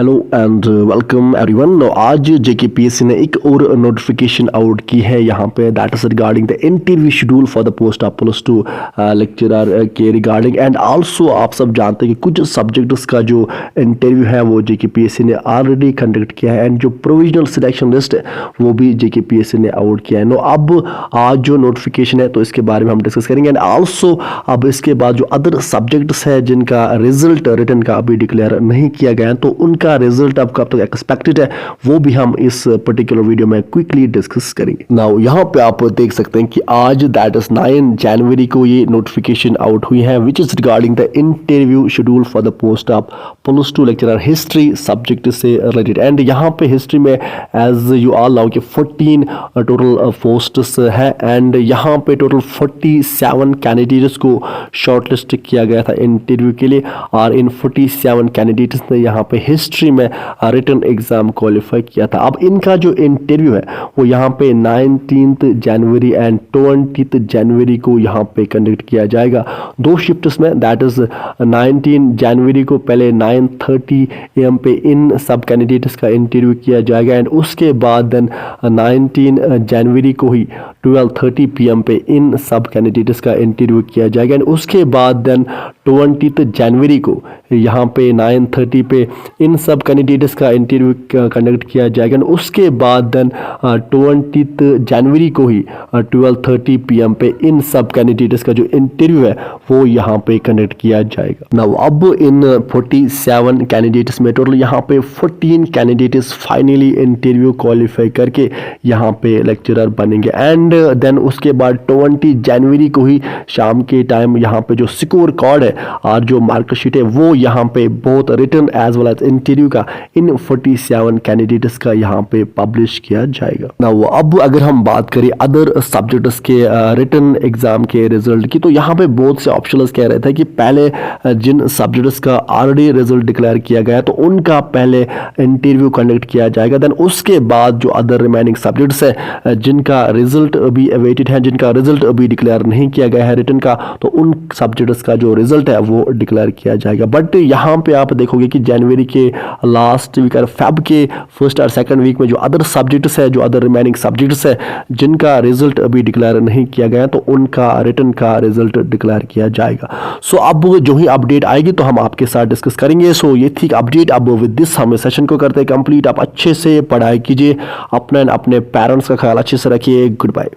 Hello and welcome everyone. आज JKPSC ने एक और नोटिफिकेशन आउट की है यहाँ पे, that is regarding the interview schedule for the post of +2 lecturer के रिगार्डिंग। एंड आल्सो आप सब जानते हैं कि कुछ सब्जेक्ट्स का जो इंटरव्यू है वो जेकेपीएससी ने ऑलरेडी कंडक्ट किया है, एंड जो प्रोविजनल सिलेक्शन लिस्ट है वो भी जेकेपीएससी ने आउट किया है। नो अब आज जो नोटिफिकेशन है तो इसके बारे में हम डिस्कस करेंगे। एंड आल्सो अब इसके बाद जो अदर सब्जेक्ट्स है जिनका रिजल्ट रिटन का अभी डिक्लेयर नहीं किया गया तो उनका रिजल्ट अब कब तक एक्सपेक्टेड है वो भी हम इस पर्टिकुलर वीडियो में क्विकली डिस्कस करेंगे। नाउ यहाँ पे आप देख सकते हैं कि आज दैट इज 9 जनवरी को ये नोटिफिकेशन आउट हुई है which is regarding the interview schedule for the post of +2 lecturer history subject से रिलेटेड। एंड यहाँ पे हिस्ट्री में एज यू ऑल नो कि 14 टोटल पोस्ट्स है, एंड यहाँ पे टोटल 47 कैंडिडेट्स को शॉर्टलिस्ट किया गया था इंटरव्यू के लिए, और इन 47 कैंडिडेट्स ने यहाँ पे हिस्ट्री में रिटन एग्जाम क्वालिफाई किया था। अब इनका जो इंटरव्यू है वो यहाँ पे 19 जनवरी एंड 20 जनवरी को यहाँ पे कंडक्ट किया जाएगा, दो शिफ्ट्स में। दैट इज 19 जनवरी को पहले 9:30 AM पे इन सब कैंडिडेट्स का इंटरव्यू किया जाएगा, एंड उसके बाद देन 19 जनवरी को ही 12:30 PM पे इन सब कैंडिडेट्स का इंटरव्यू किया जाएगा, एंड उसके बाद देन 20 जनवरी को यहाँ पे 9:30 पे इन सब कैंडिडेट्स का इंटरव्यू कंडक्ट किया जाएगा, एंड उसके बाद देन 20 जनवरी को ही 12:30 PM पे इन सब कैंडिडेट्स का जो इंटरव्यू है वो यहाँ पे कंडक्ट किया जाएगा। नाउ अब इन 47 कैंडिडेट्स में टोटल यहाँ पे 14 कैंडिडेट्स फाइनली इंटरव्यू क्वालिफाई करके यहाँ पे लेक्चरर बनेंगे, एंड देन उसके बाद 20 जनवरी को ही शाम के टाइम यहाँ पे जो स्कोर कार्ड है और जो मार्कशीट है वो यहाँ पे बहुत written as well as interview का इन 47 कैंडिडेट्स का यहाँ पे पब्लिश किया जाएगा। नाउ अब अगर हम बात करें अदर सब्जेक्ट्स के रिटन एग्जाम के रिजल्ट की, तो यहाँ पे बहुत से ऑप्शनल्स कह रहे थे कि पहले जिन सब्जेक्ट्स का ऑलरेडी रिजल्ट डिक्लेयर किया गया तो उनका पहले इंटरव्यू कंडक्ट किया जाएगा, देन उसके बाद जो अदर रिमेनिंग सब्जेक्ट्स है जिनका रिजल्ट अभी अवेटेड है, जिनका रिजल्ट अभी डिक्लेयर नहीं किया गया है रिटन का, तो उन सब्जेक्ट्स का जो रिजल्ट है वो डिक्लेयर किया जाएगा। बट यहाँ पे आप देखोगे कि जनवरी के लास्ट वीक और फेब के फर्स्ट और सेकंड वीक में जो अदर सब्जेक्ट्स है, जो अदर रिमेनिंग सब्जेक्ट्स है जिनका रिजल्ट अभी डिक्लेयर नहीं किया गया तो उनका रिटन का रिजल्ट डिक्लेयर किया जाएगा। सो अब जो ही अपडेट आएगी तो हम आपके साथ डिस्कस करेंगे। सो ये थी अपडेट। अब विद दिस हम सेशन को करते हैं कंप्लीट। आप अच्छे से पढ़ाई कीजिए, अपने पेरेंट्स का ख्याल अच्छे से रखिए। Good bye.